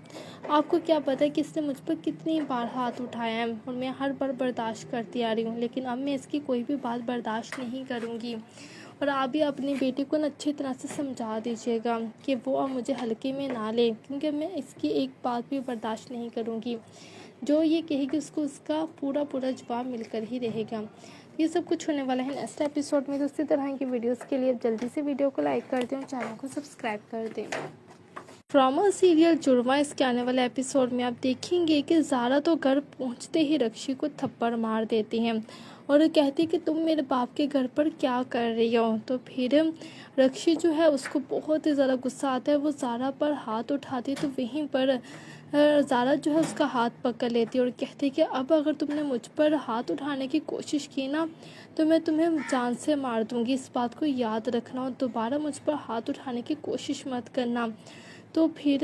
आपको क्या पता कि इसने मुझ पर कितनी बार हाथ उठाया है और मैं हर बार बर्दाश्त करती आ रही हूँ, लेकिन अब मैं इसकी कोई भी बात बर्दाश्त नहीं करूँगी। और आप भी अपनी बेटी को ना अच्छी तरह से समझा दीजिएगा कि वो अब मुझे हल्के में ना ले, क्योंकि मैं इसकी एक बात भी बर्दाश्त नहीं करूँगी। जो ये कहेगी उसको उसका पूरा जवाब मिलकर ही रहेगा। ये सब कुछ होने वाला है नेक्स्ट एपिसोड में। तो इसी तरह की वीडियोस के लिए जल्दी से वीडियो को लाइक कर दें और चैनल को सब्सक्राइब कर दें। ड्रामा सीरियल जुड़वा इसके आने वाले एपिसोड में आप देखेंगे कि ज़ारा तो घर पहुंचते ही रक्षी को थप्पड़ मार देती हैं और कहती कि तुम मेरे बाप के घर पर क्या कर रही हो। तो फिर रक्षी जो है उसको बहुत ही ज़्यादा गुस्सा आता है, वो ज़ारा पर हाथ उठाती है। तो वहीं पर ज़ारा जो है उसका हाथ पकड़ लेती है और कहती है कि अब अगर तुमने मुझ पर हाथ उठाने की कोशिश की ना तो मैं तुम्हें जान से मार दूंगी, इस बात को याद रखना और दोबारा मुझ पर हाथ उठाने की कोशिश मत करना। तो फिर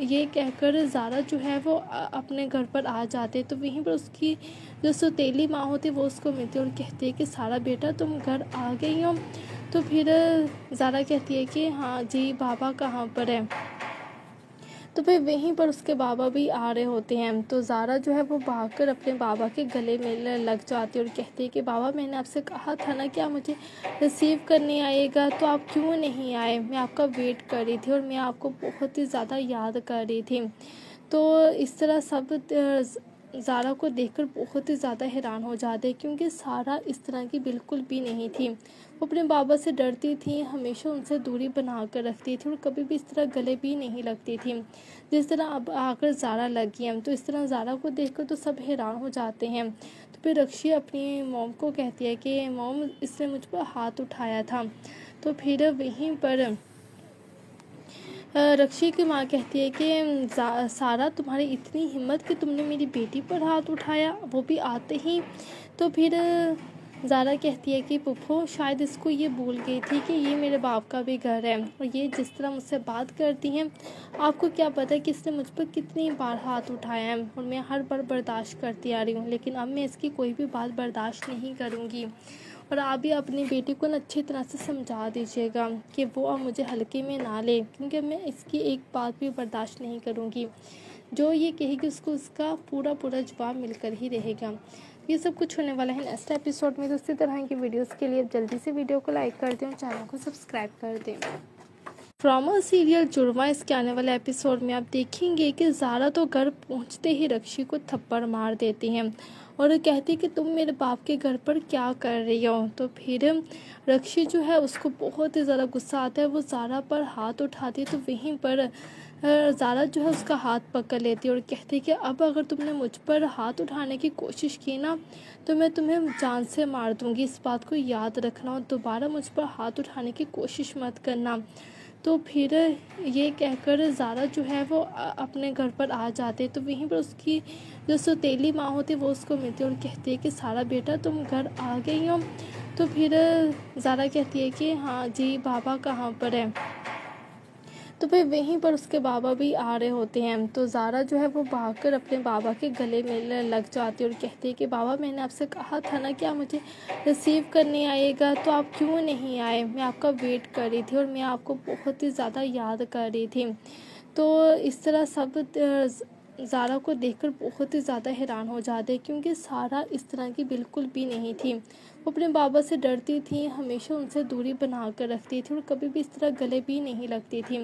ये कहकर ज़ारा जो है वो अपने घर पर आ जाते। तो वहीं पर उसकी जो सौतेली माँ होती है वो उसको मिलती है और कहती है कि सारा बेटा तुम घर आ गई हो। तो फिर ज़ारा कहती है कि हाँ जी, बाबा कहाँ पर है। तो फिर वहीं पर उसके बाबा भी आ रहे होते हैं। तो ज़ारा जो है वो भागकर अपने बाबा के गले में लग जाती है और कहती है कि बाबा मैंने आपसे कहा था ना कि आप मुझे रिसीव करने आएगा, तो आप क्यों नहीं आए? मैं आपका वेट कर रही थी और मैं आपको बहुत ही ज़्यादा याद कर रही थी। तो इस तरह सब ज़ारा को देखकर बहुत ही ज़्यादा हैरान हो जाते हैं, क्योंकि सारा इस तरह की बिल्कुल भी नहीं थी। वो अपने बाबा से डरती थी, हमेशा उनसे दूरी बना कर रखती थी और कभी भी इस तरह गले भी नहीं लगती थी जिस तरह अब आकर ज़ारा लगी है। तो इस तरह ज़ारा को देखकर तो सब हैरान हो जाते हैं। तो फिर रक्षी अपनी मॉम को कहती है कि मॉम, इसने मुझ पर हाथ उठाया था। तो फिर वहीं पर रक्षी की माँ कहती है कि सारा, तुम्हारी इतनी हिम्मत कि तुमने मेरी बेटी पर हाथ उठाया, वो भी आते ही। तो फिर ज़ारा कहती है कि पुप्पो शायद इसको ये भूल गई थी कि ये मेरे बाप का भी घर है और ये जिस तरह मुझसे बात करती हैं, आपको क्या पता कि इसने मुझ पर कितनी बार हाथ उठाया है और मैं हर बार बर्दाश्त करती आ रही हूँ, लेकिन अब मैं इसकी कोई भी बात बर्दाश्त नहीं करूँगी। और आप भी अपनी बेटी को अच्छी तरह से समझा दीजिएगा कि वो अब मुझे हल्के में ना ले, क्योंकि मैं इसकी एक बात भी बर्दाश्त नहीं करूँगी। जो ये कहेगी उसको उसका पूरा जवाब मिलकर ही रहेगा। ये सब कुछ होने वाला है नेक्स्ट एपिसोड में। तो इसी तरह की वीडियोस के लिए जल्दी से वीडियो को लाइक कर दें और चैनल को सब्सक्राइब कर दें। ड्रामा सीरियल जुड़वा इसके आने वाले एपिसोड में आप देखेंगे कि ज़ारा तो घर पहुंचते ही रक्षी को थप्पड़ मार देती हैं और कहती कि तुम मेरे बाप के घर पर क्या कर रही हो। तो फिर रक्षी जो है उसको बहुत ही ज़्यादा गुस्सा आता है, वो ज़ारा पर हाथ उठाती है। तो वहीं पर ज़ारा जो है उसका हाथ पकड़ लेती है और कहती है कि अब अगर तुमने मुझ पर हाथ उठाने की कोशिश की ना तो मैं तुम्हें जान से मार दूंगी, इस बात को याद रखना और दोबारा मुझ पर हाथ उठाने की कोशिश मत करना। तो फिर ये कहकर ज़ारा जो है वो अपने घर पर आ जाते। तो वहीं पर उसकी जो सौतेली माँ होती है वो उसको मिलती है और कहती है कि सारा बेटा तुम घर आ गई हो। तो फिर ज़ारा कहती है कि हाँ जी, बाबा कहाँ पर है। तो फिर वहीं पर उसके बाबा भी आ रहे होते हैं। तो ज़ारा जो है वो भागकर अपने बाबा के गले में लग जाती है और कहती है कि बाबा, मैंने आपसे कहा था ना कि आप मुझे रिसीव करने आएगा, तो आप क्यों नहीं आए? मैं आपका वेट कर रही थी और मैं आपको बहुत ही ज़्यादा याद कर रही थी। तो इस तरह सब ज़ारा को देखकर बहुत ही ज़्यादा हैरान हो जाते, क्योंकि सारा इस तरह की बिल्कुल भी नहीं थी। वो अपने बाबा से डरती थी, हमेशा उनसे दूरी बना कर रखती थी और कभी भी इस तरह गले भी नहीं लगती थी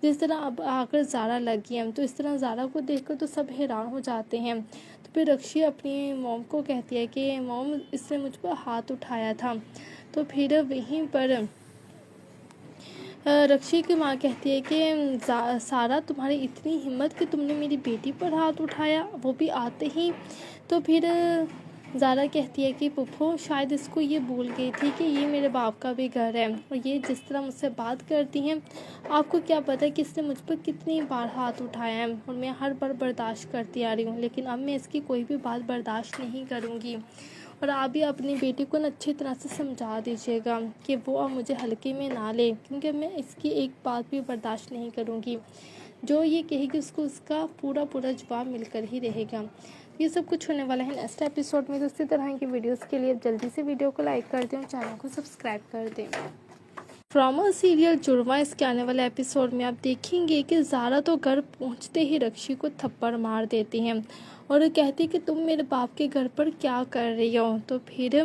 जिस तरह अब आकर ज़ारा लगी है। तो इस तरह ज़ारा को देखकर तो सब हैरान हो जाते हैं। तो फिर रक्षी अपनी मॉम को कहती है कि मॉम, इसने मुझ पर हाथ उठाया था। तो फिर वहीं पर रक्षी की माँ कहती है कि सारा, तुम्हारी इतनी हिम्मत कि तुमने मेरी बेटी पर हाथ उठाया, वो भी आते ही। तो फिर ज़ारा कहती है कि पुप्पो, शायद इसको ये भूल गई थी कि ये मेरे बाप का भी घर है और ये जिस तरह मुझसे बात करती हैं, आपको क्या पता कि इसने मुझ पर कितनी बार हाथ उठाया है और मैं हर बार बर्दाश्त करती आ रही हूँ, लेकिन अब मैं इसकी कोई भी बात बर्दाश्त नहीं करूँगी। और आप भी अपनी बेटी को अच्छी तरह से समझा दीजिएगा कि वो अब मुझे हल्के में ना ले, क्योंकि मैं इसकी एक बात भी बर्दाश्त नहीं करूँगी। जो ये कहेगी उसको उसका पूरा जवाब मिलकर ही रहेगा। ये सब कुछ होने वाला है नेक्स्ट एपिसोड में। तो इसी तरह की वीडियोस के लिए जल्दी से वीडियो को लाइक कर दें और चैनल को सब्सक्राइब कर दें। ड्रामा सीरियल जुड़वा इसके आने वाले एपिसोड में आप देखेंगे कि ज़ारा तो घर पहुंचते ही रक्षी को थप्पड़ मार देती हैं और कहती कि तुम मेरे बाप के घर पर क्या कर रही हो। तो फिर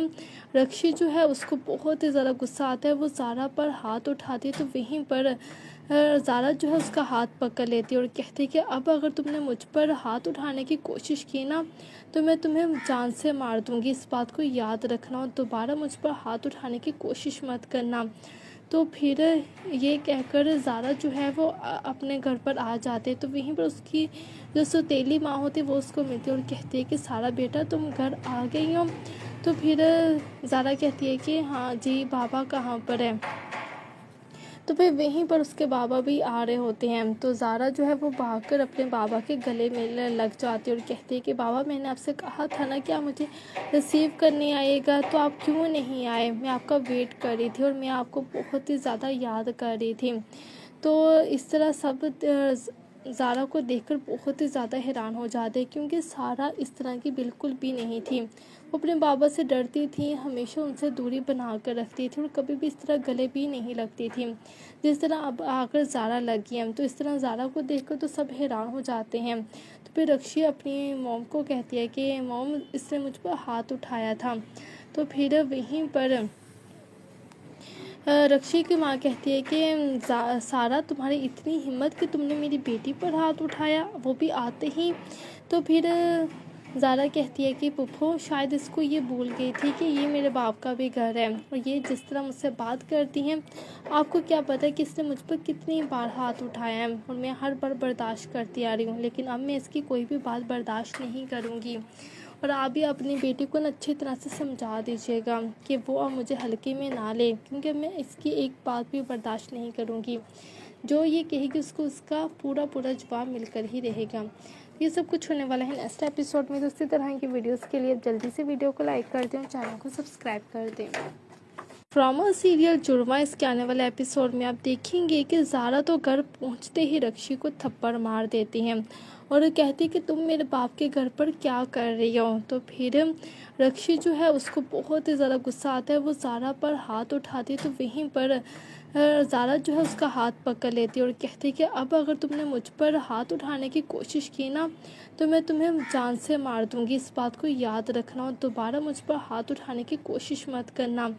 रक्षी जो है उसको बहुत ही ज़्यादा गुस्सा आता है, वो ज़ारा पर हाथ उठाती है। तो वहीं पर ज़ारा जो है उसका हाथ पकड़ लेती है और कहती है कि अब अगर तुमने मुझ पर हाथ उठाने की कोशिश की ना, तो मैं तुम्हें जान से मार दूंगी, इस बात को याद रखना और दोबारा मुझ पर हाथ उठाने की कोशिश मत करना। तो फिर ये कहकर ज़ारा जो है वो अपने घर पर आ जाते। तो वहीं पर उसकी जो सौतेली माँ होती है वो उसको मिलती है और कहती है कि सारा बेटा तुम घर आ गई हो। तो फिर ज़ारा कहती है कि हाँ जी, बाबा कहाँ पर है। तो फिर वहीं पर उसके बाबा भी आ रहे होते हैं। तो ज़ारा जो है वो भागकर अपने बाबा के गले में लग जाती है और कहती है कि बाबा, मैंने आपसे कहा था ना कि आप मुझे रिसीव करने आएगा, तो आप क्यों नहीं आए? मैं आपका वेट कर रही थी और मैं आपको बहुत ही ज़्यादा याद कर रही थी। तो इस तरह सब ज़ारा को देखकर बहुत ही ज़्यादा हैरान हो जाते, क्योंकि सारा इस तरह की बिल्कुल भी नहीं थी। वो अपने बाबा से डरती थी, हमेशा उनसे दूरी बना कर रखती थी और कभी भी इस तरह गले भी नहीं लगती थी जिस तरह अब आकर ज़ारा लगी है। तो इस तरह ज़ारा को देखकर तो सब हैरान हो जाते हैं। तो फिर रक्षी अपनी मॉम को कहती है कि मॉम, इसने मुझ पर हाथ उठाया था। तो फिर वहीं पर रक्षी की माँ कहती है कि सारा, तुम्हारी इतनी हिम्मत कि तुमने मेरी बेटी पर हाथ उठाया, वो भी आते ही। तो फिर ज़ारा कहती है कि पुप्पो, शायद इसको ये भूल गई थी कि ये मेरे बाप का भी घर है और ये जिस तरह मुझसे बात करती हैं, आपको क्या पता कि इसने मुझ पर कितनी बार हाथ उठाया है और मैं हर बार बर्दाश्त करती आ रही हूँ, लेकिन अब मैं इसकी कोई भी बात बर्दाश्त नहीं करूँगी। और आप भी अपनी बेटी को अच्छी तरह से समझा दीजिएगा कि वो अब मुझे हल्के में ना ले, क्योंकि मैं इसकी एक बात भी बर्दाश्त नहीं करूँगी। जो ये कहेगी उसको उसका पूरा जवाब मिलकर ही रहेगा। ये सब कुछ होने वाला है नेक्स्ट एपिसोड में। तो इसी तरह की वीडियोस के लिए जल्दी से वीडियो को लाइक कर दें और चैनल को सब्सक्राइब कर दें। ड्रामा सीरियल जुड़वा इसके आने वाले एपिसोड में आप देखेंगे कि ज़ारा तो घर पहुंचते ही रक्षी को थप्पड़ मार देती हैं और कहती कि तुम मेरे बाप के घर पर क्या कर रही हो। तो फिर रक्षी जो है उसको बहुत ही ज़्यादा गुस्सा आता है, वो ज़ारा पर हाथ उठाती है। तो वहीं पर ज़ारा जो है उसका हाथ पकड़ लेती है और कहती है कि अब अगर तुमने मुझ पर हाथ उठाने की कोशिश की ना, तो मैं तुम्हें जान से मार दूंगी, इस बात को याद रखना और दोबारा मुझ पर हाथ उठाने की कोशिश मत करना।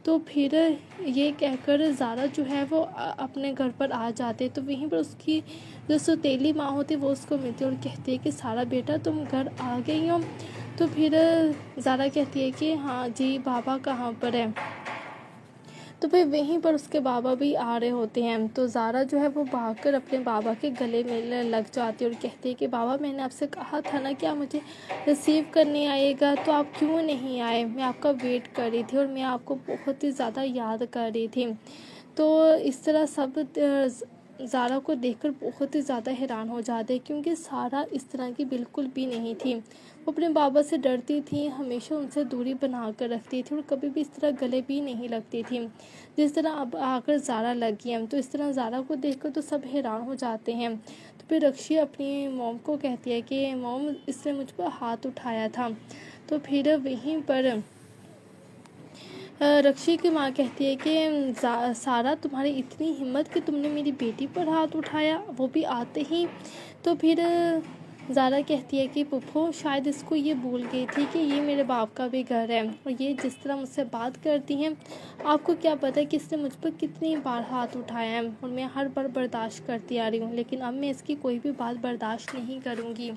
तो फिर ये कहकर ज़ारा जो है वो अपने घर पर आ जाते। तो वहीं पर उसकी जो सौतेली माँ होती है वो उसको मिलती है और कहती है कि सारा बेटा तुम घर आ गई हो। तो फिर ज़ारा कहती है कि हाँ जी, बाबा कहाँ पर है। तो फिर वहीं पर उसके बाबा भी आ रहे होते हैं। तो ज़ारा जो है वो भागकर अपने बाबा के गले में लग जाती है और कहती है कि बाबा, मैंने आपसे कहा था ना कि आप मुझे रिसीव करने आएगा, तो आप क्यों नहीं आए? मैं आपका वेट कर रही थी और मैं आपको बहुत ही ज़्यादा याद कर रही थी। तो इस तरह सब ज़ारा को देखकर बहुत ही ज़्यादा हैरान हो जाते क्योंकि सारा इस तरह की बिल्कुल भी नहीं थी। वो अपने बाबा से डरती थी, हमेशा उनसे दूरी बना कर रखती थी और कभी भी इस तरह गले भी नहीं लगती थी जिस तरह अब आकर ज़ारा लगी है। तो इस तरह ज़ारा को देखकर तो सब हैरान हो जाते हैं। तो फिर रक्षी अपनी मॉम को कहती है कि मॉम, इसने मुझ पर हाथ उठाया था। तो फिर वहीं पर रक्षी की माँ कहती है कि सारा, तुम्हारी इतनी हिम्मत कि तुमने मेरी बेटी पर हाथ उठाया, वो भी आते ही। तो फिर ज़ारा कहती है कि पुप्पो, शायद इसको ये भूल गई थी कि ये मेरे बाप का भी घर है और ये जिस तरह मुझसे बात करती हैं, आपको क्या पता कि इसने मुझ पर कितनी बार हाथ उठाया है और मैं हर बार बर्दाश्त करती आ रही हूँ, लेकिन अब मैं इसकी कोई भी बात बर्दाश्त नहीं करूँगी।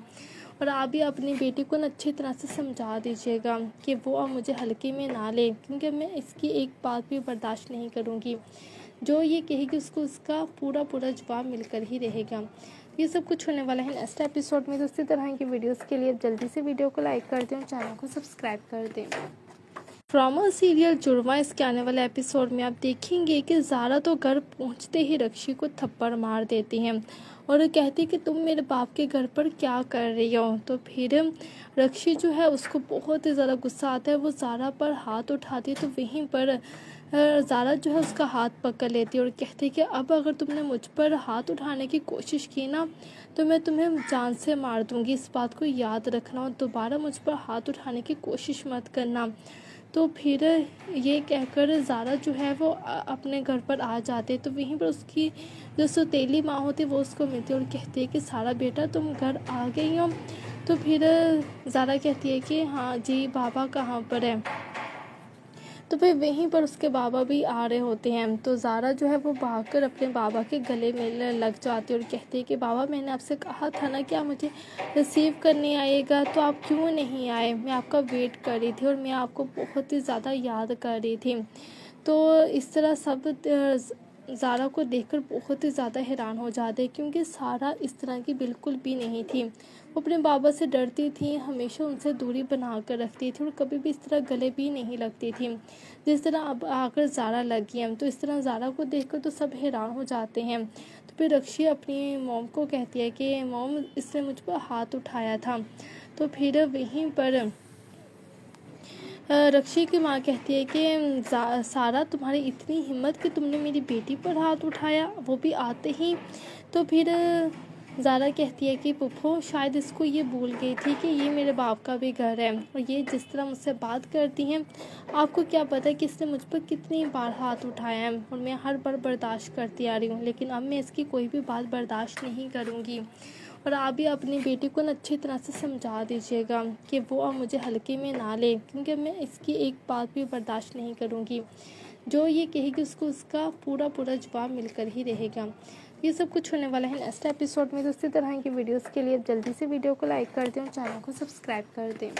और आप भी अपनी बेटी को अच्छी तरह से समझा दीजिएगा कि वो अब मुझे हल्के में ना ले, क्योंकि मैं इसकी एक बात भी बर्दाश्त नहीं करूँगी। जो ये कहेगी उसको उसका पूरा जवाब मिलकर ही रहेगा। ये सब कुछ होने वाला है नेक्स्ट एपिसोड में। तो इसी तरह की वीडियोस के लिए जल्दी से वीडियो को लाइक कर दें और चैनल को सब्सक्राइब कर दें। ड्रामा सीरियल जुड़वा इसके आने वाले एपिसोड में आप देखेंगे कि ज़ारा तो घर पहुंचते ही रक्षी को थप्पड़ मार देती हैं और कहती कि तुम मेरे बाप के घर पर क्या कर रही हो। तो फिर रक्षी जो है उसको बहुत ही ज़्यादा गुस्सा आता है, वो ज़ारा पर हाथ उठाती है। तो वहीं पर ज़ारा जो है उसका हाथ पकड़ लेती है और कहती है कि अब अगर तुमने मुझ पर हाथ उठाने की कोशिश की ना तो मैं तुम्हें जान से मार दूंगी, इस बात को याद रखना और दोबारा मुझ पर हाथ उठाने की कोशिश मत करना। तो फिर ये कहकर ज़ारा जो है वो अपने घर पर आ जाते। तो वहीं पर उसकी जो सौतेली माँ होती है वो उसको मिलती है और कहती है कि सारा बेटा तुम घर आ गई हो। तो फिर ज़ारा कहती है कि हाँ जी, बाबा कहाँ पर है। तो फिर वहीं पर उसके बाबा भी आ रहे होते हैं। तो ज़ारा जो है वो भागकर अपने बाबा के गले में लग जाती है और कहती है कि बाबा, मैंने आपसे कहा था ना कि आप मुझे रिसीव करने आइएगा, तो आप क्यों नहीं आए? मैं आपका वेट कर रही थी और मैं आपको बहुत ही ज़्यादा याद कर रही थी। तो इस तरह सब ज़ारा को देखकर बहुत ही ज़्यादा हैरान हो जाते क्योंकि सारा इस तरह की बिल्कुल भी नहीं थी। वो अपने बाबा से डरती थी, हमेशा उनसे दूरी बना कर रखती थी और कभी भी इस तरह गले भी नहीं लगती थी जिस तरह अब आकर ज़ारा लगी है। तो इस तरह ज़ारा को देखकर तो सब हैरान हो जाते हैं। तो फिर रक्षी अपनी मॉम को कहती है कि मॉम, इसने मुझ पर हाथ उठाया था। तो फिर वहीं पर रक्षी की माँ कहती है कि सारा, तुम्हारी इतनी हिम्मत कि तुमने मेरी बेटी पर हाथ उठाया, वो भी आते ही। तो फिर ज़ारा कहती है कि पुप्पो, शायद इसको ये भूल गई थी कि ये मेरे बाप का भी घर है और ये जिस तरह मुझसे बात करती हैं, आपको क्या पता कि इसने मुझ पर कितनी बार हाथ उठाया है और मैं हर बार बर्दाश्त करती आ रही हूँ, लेकिन अब मैं इसकी कोई भी बात बर्दाश्त नहीं करूँगी। और आप भी अपनी बेटी को अच्छी तरह से समझा दीजिएगा कि वो अब मुझे हल्के में ना ले, क्योंकि मैं इसकी एक बात भी बर्दाश्त नहीं करूँगी। जो ये कहेगी उसको उसका पूरा जवाब मिलकर ही रहेगा। ये सब कुछ होने वाला है नेक्स्ट एपिसोड में। तो इसी तरह की वीडियोस के लिए जल्दी से वीडियो को लाइक कर दें और चैनल को सब्सक्राइब कर दें।